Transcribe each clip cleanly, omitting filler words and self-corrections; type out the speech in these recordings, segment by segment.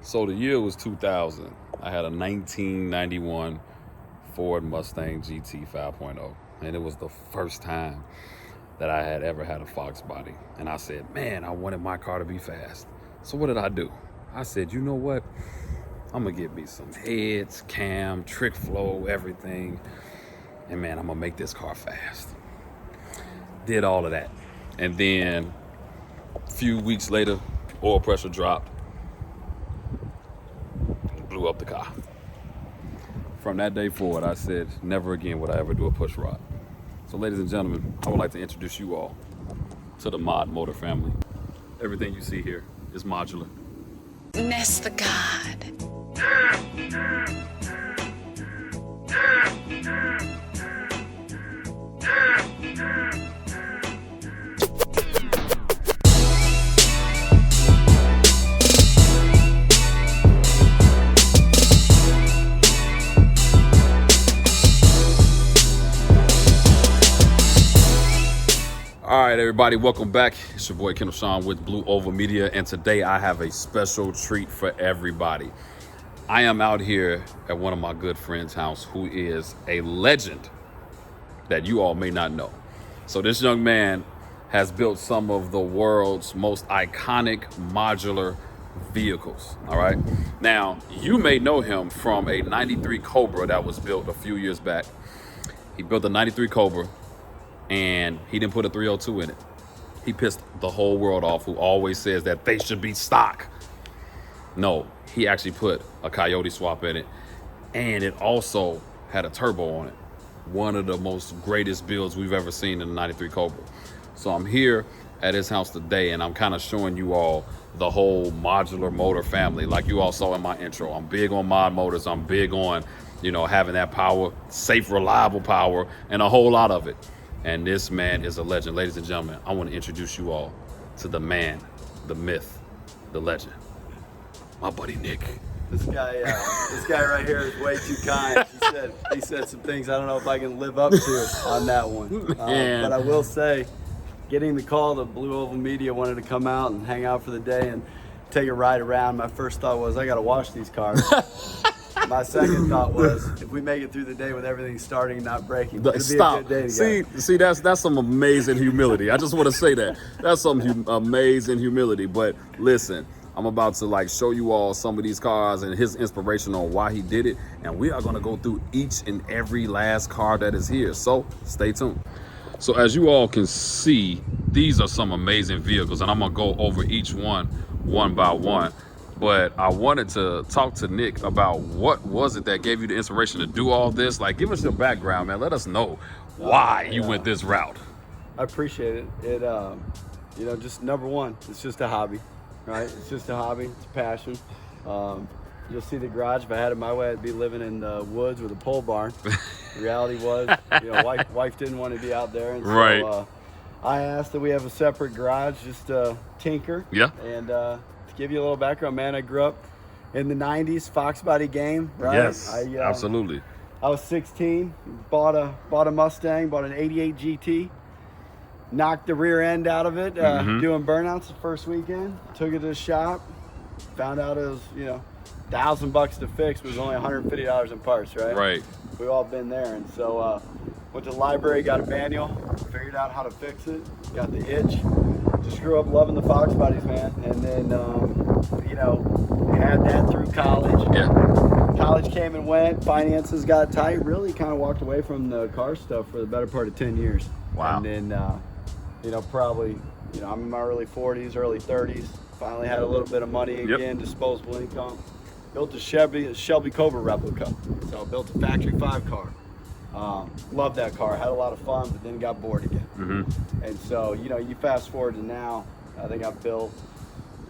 So the year was 2000. I had a 1991 Ford Mustang GT 5.0, and it was the first time that I had ever had a Fox body. And I said, man, I wanted my car to be fast. So what did I do? I said, you know what? I'm gonna get me some heads, cam, trick flow, everything. And man, I'm gonna make this car fast. Did all of that. And then a few weeks later, oil pressure dropped, blew up the car. From that day forward, I said, never again would I ever do a push rod. So ladies and gentlemen, I would like to introduce you all to the Mod Motor family. Everything you see here is modular. Ness the God. All right, everybody, welcome back. It's your boy Kendall Sean with Blue Oval Media, and today I have a special treat for everybody. I am out here at one of my good friends' house who is a legend that you all may not know. So this young man has built some of the world's most iconic modular vehicles, all right? Now, you may know him from a 93 Cobra that was built a few years back. He built a 93 Cobra, and he didn't put a 302 in it. He pissed the whole world off who always says that they should be stock. No, he actually put a Coyote swap in it, and it also had a turbo on it. One of the most greatest builds we've ever seen in the 93 Cobra. So I'm here at his house today, and I'm kind of showing you all the whole modular motor family. Like you all saw in my intro, I'm big on mod motors. I'm big on, having that power, safe, reliable power, and a whole lot of it. And this man is a legend. Ladies and gentlemen, I want to introduce you all to the man, the myth, the legend, my buddy Nick. This guy right here is way too kind. He said some things I don't know if I can live up to on that one. But I will say, getting the call that Blue Oval Media wanted to come out and hang out for the day and take a ride around, my first thought was, I got to wash these cars. My second thought was, if we make it through the day with everything starting and not breaking, it'll be Stop. a good day together. See, that's some amazing humility. I just want to say that. That's some amazing humility. But listen, I'm about to show you all some of these cars and his inspiration on why he did it. And we are going to go through each and every last car that is here. So stay tuned. So as you all can see, these are some amazing vehicles, and I'm going to go over each one by one. But I wanted to talk to Nick about what was it that gave you the inspiration to do all this? Give us your background, man. Let us know why you went this route. I appreciate it. It, just number one, it's just a hobby, right? It's just a hobby. It's a passion. You'll see the garage. If I had it my way, I'd be living in the woods with a pole barn. The reality was, wife didn't want to be out there, and so Right. I asked that we have a separate garage, just to tinker. Yeah. And to give you a little background, man, I grew up in the '90s, Fox body game, right? Yes, absolutely. I was 16, bought a Mustang, bought an '88 GT, knocked the rear end out of it, doing burnouts the first weekend. Took it to the shop, found out it was $1,000 to fix, but it was only $150 in parts, right? Right. We've all been there, and so went to the library, got a manual, figured out how to fix it, got the itch. Just grew up loving the Fox bodies, man, and then had that through college. Yeah. College came and went, finances got tight, really kind of walked away from the car stuff for the better part of 10 years. Wow. And then, probably, I'm in my early 40s, early 30s, finally had a little bit of money again, disposable income. Built a Shelby Cobra replica, so I built a factory 5 car. Loved that car, had a lot of fun, but then got bored again. And so, you fast forward to now, I think I've built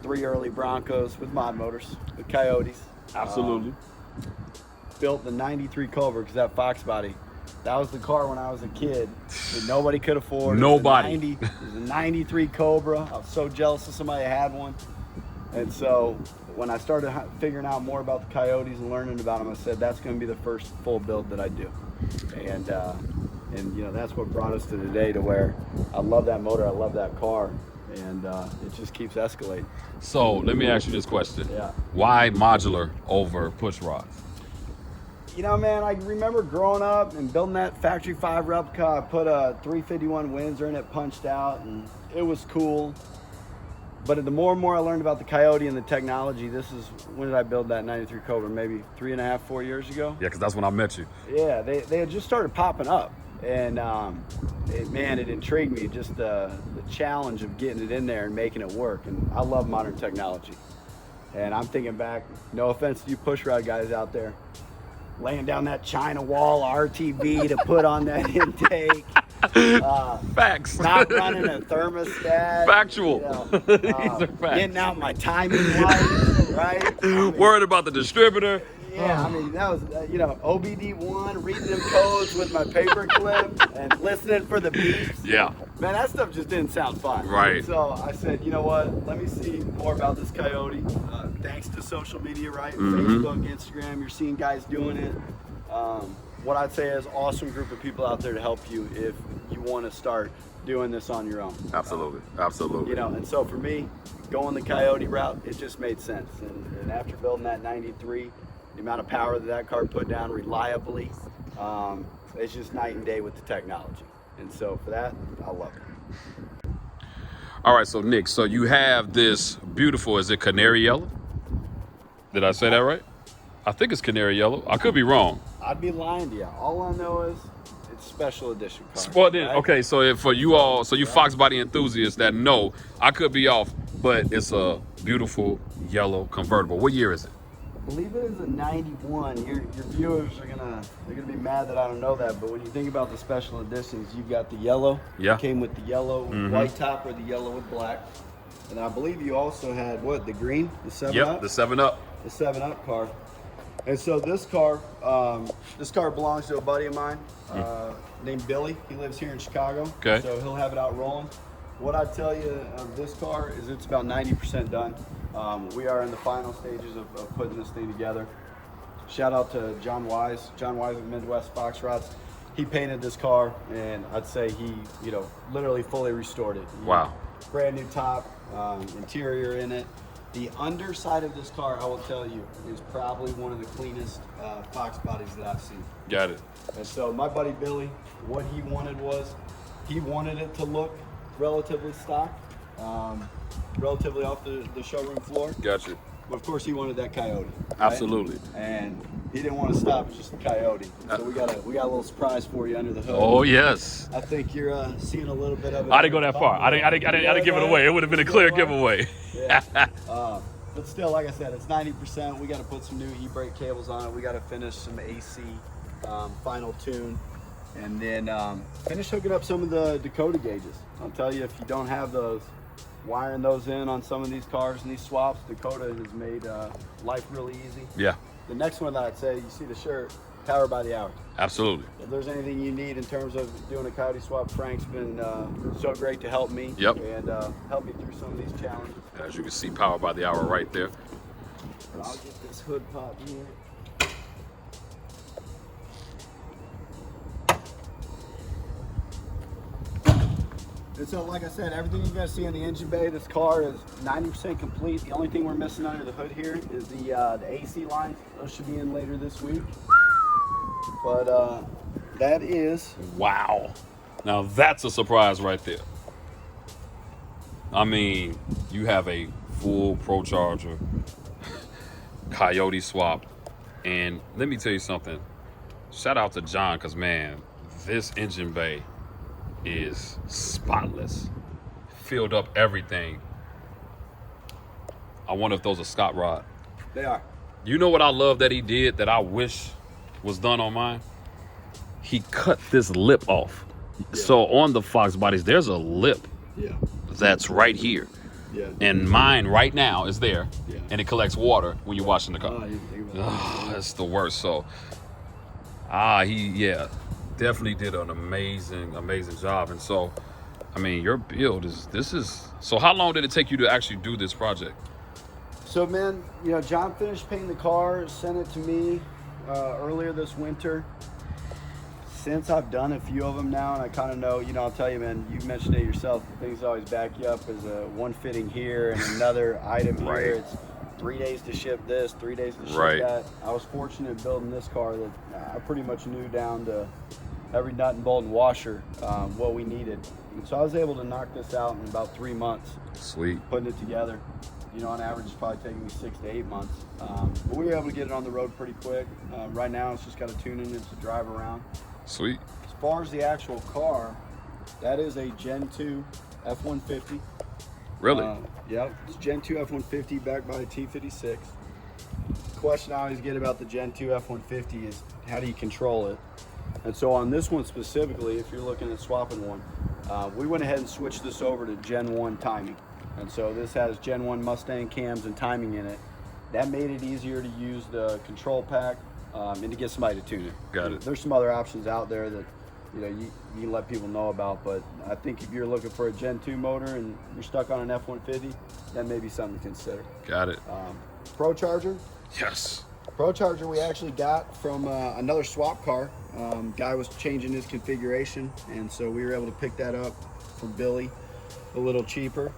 3 early Broncos with mod motors, with Coyotes. Absolutely. Built the 93 Cobra, because that Fox body, that was the car when I was a kid that nobody could afford. Nobody. It was a 93 Cobra. I was so jealous of somebody that had one. And so when I started figuring out more about the Coyotes and learning about them, I said, that's going to be the first full build that I do. And that's what brought us to today, to where I love that motor, I love that car, and it just keeps escalating. So let me ask you this question. Yeah. Why modular over push rods? You know, man, I remember growing up and building that Factory 5 replica. I put a 351 Windsor in it, punched out, and it was cool. But the more and more I learned about the Coyote and the technology, this is, when did I build that 93 Cobra? Maybe 3.5, 4 years ago? Yeah, because that's when I met you. Yeah, they had just started popping up. And it intrigued me, just the challenge of getting it in there and making it work. And I love modern technology. And I'm thinking back, no offense to you pushrod guys out there, laying down that China wall RTV to put on that intake. Facts. Not running a thermostat. Factual. You know, These are facts. getting out my timing light, right? I mean, Worried about the distributor. yeah, I mean, that was, OBD1, reading them codes with my paper clip and listening for the beeps. Yeah. Man, that stuff just didn't sound fun. Right. So I said, you know what? Let me see more about this Coyote. Thanks to social media, right? Facebook, Instagram, you're seeing guys doing it. What I'd say is awesome group of people out there to help you if you want to start doing this on your own. Absolutely. Absolutely. You know, and so for me, going the Coyote route, it just made sense. And after building that 93, the amount of power that car put down reliably, it's just night and day with the technology. And so for that, I love it. All right, so Nick, so you have this beautiful, is it canary yellow? Did I say that right? I think it's canary yellow. I could be wrong. I'd be lying to you. All I know is it's special edition car. Well, then, right? okay, so if for you all, so you Fox body enthusiasts that know, I could be off, but it's a beautiful yellow convertible. What year is it? I believe it is a 91. Your viewers are they're gonna be mad that I don't know that, but when you think about the special editions, you've got the yellow. Yeah. It came with the yellow white top or the yellow with black. And I believe you also had what, the green, the 7 Yep, Up? the 7-Up. The 7 Up car. And so this car belongs to a buddy of mine named Billy. He lives here in Chicago. Okay. So he'll have it out rolling. What I tell you of this car is it's about 90% done. We are in the final stages of putting this thing together. Shout out to John Wise of Midwest Fox Rods. He painted this car, and I'd say he, literally fully restored it. Wow. Brand new top, interior in it. The underside of this car, I will tell you, is probably one of the cleanest Fox bodies that I've seen. Got it. And so my buddy Billy, what he wanted was, he wanted it to look relatively stock, relatively off the showroom floor. Got you. But of course he wanted that Coyote. Right? Absolutely. And he didn't want to stop at just the Coyote. So we got a little surprise for you under the hood. Oh, yes. I think you're seeing a little bit of it. I didn't go that far. I didn't give it away. It would have been a clear giveaway. Yeah. But still, like I said, it's 90%. We got to put some new e-brake cables on it. We got to finish some AC final tune, and then finish hooking up some of the Dakota gauges. I'll tell you, if you don't have those, wiring those in on some of these cars and these swaps, Dakota has made life really easy. Yeah. The next one that I'd say, you see the shirt, power by the hour. Absolutely. If there's anything you need in terms of doing a Coyote swap, Frank's been so great to help me. Yep. And help me through some of these challenges. As you can see, power by the hour right there. I'll get this hood pop here. And so, like I said, everything you're going to see in the engine bay, this car is 90% complete. The only thing we're missing under the hood here is the AC lines. Those should be in later this week. But that is... Wow. Now that's a surprise right there. I mean, you have a full Pro Charger Coyote swap. And let me tell you something. Shout out to John, because, man, this engine bay is spotless. Filled up everything. I wonder if those are Scott Rod. They are. You know what I love that he did that I wish was done on mine? He cut this lip off. Yeah. So on the Fox bodies, there's a lip that's right here. Yeah. And mine right now is there. Yeah. And it collects water when you're washing the car. Oh, I didn't think about that. That's the worst. So, he definitely did an amazing job. And so, I mean, your build so how long did it take you to actually do this project? So, man, John finished painting the car, sent it to me earlier this winter. since I've done a few of them now, and I kind of know, you know, I'll tell you, man, you mentioned it yourself, things always back you up. As a one fitting here and another item here. Right. It's 3 days to ship this, 3 days to ship Right. that. I was fortunate building this car that I pretty much knew down to every nut and bolt and washer what we needed. And so I was able to knock this out in about 3 months. Sweet. Putting it together. You know, on average, it's probably taking me 6 to 8 months. But we were able to get it on the road pretty quick. Right now, it's just got a tune in it to drive around. Sweet. As far as the actual car, that is a Gen 2 F-150. Really? Yep, it's Gen 2 F-150 backed by a T56. The question I always get about the Gen 2 F-150 is how do you control it? And so on this one specifically, if you're looking at swapping one, we went ahead and switched this over to Gen 1 timing. And so this has Gen 1 Mustang cams and timing in it. That made it easier to use the control pack and to get somebody to tune it. Got it. There's some other options out there that you can let people know about, but I think if you're looking for a Gen 2 motor and you're stuck on an F-150, that may be something to consider. Got it. Pro Charger. Yes. Pro Charger we actually got from another swap car. Guy was changing his configuration, and so we were able to pick that up from Billy a little cheaper.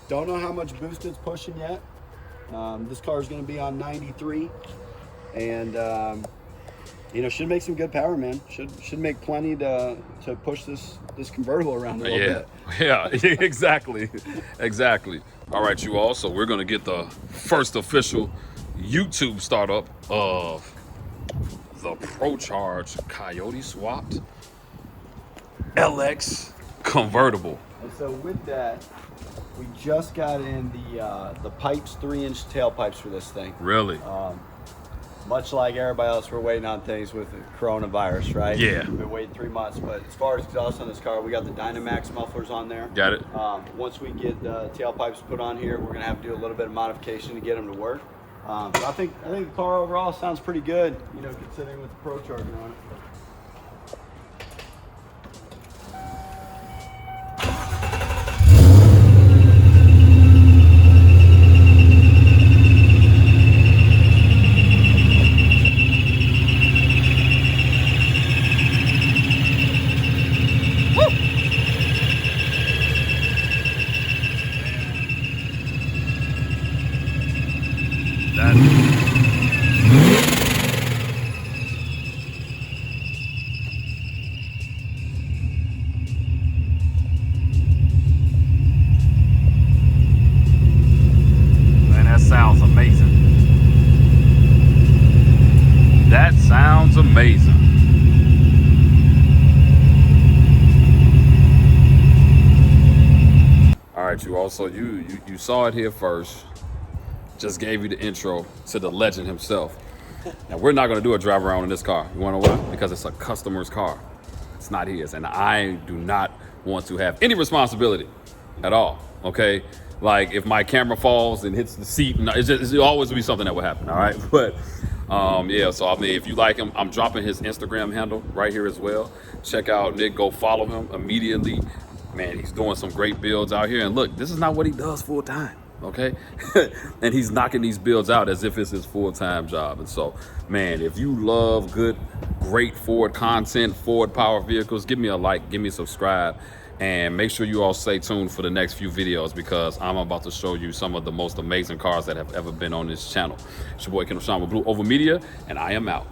Don't know how much boost it's pushing yet. This car is going to be on 93, and should make some good power, man. Should make plenty to push this convertible around a little bit. Yeah, exactly. All right, you all. So we're gonna get the first official YouTube startup of the Pro Charge Coyote swapped LX convertible. And so with that, we just got in the pipes, 3-inch tailpipes for this thing. Really? Much like everybody else, we're waiting on things with the coronavirus, right? Yeah. We've been waiting 3 months, but as far as exhaust on this car, we got the Dynamax mufflers on there. Got it. Once we get the tailpipes put on here, we're gonna have to do a little bit of modification to get them to work. So I think the car overall sounds pretty good, considering with the Pro Charger on it. Man, that sounds amazing. That sounds amazing. All right, you all. So you saw it here first. Just gave you the intro to the legend himself. Now we're not gonna do a drive around in this car. You wanna know why? Because it's a customer's car. It's not his, and I do not want to have any responsibility at all. Okay, like if my camera falls and hits the seat, it'll always be something that will happen. All right, but yeah. So I mean, if you like him, I'm dropping his Instagram handle right here as well. Check out Nick. Go follow him immediately. Man, he's doing some great builds out here. And look, this is not what he does full time. Okay, and he's knocking these builds out as if it's his full-time job. And so, man, if you love great Ford content, Ford power vehicles, give me a like, give me a subscribe, and make sure you all stay tuned for the next few videos, because I'm about to show you some of the most amazing cars that have ever been on this channel. It's your boy Kendall Sean with Blue Over Media, and I am out.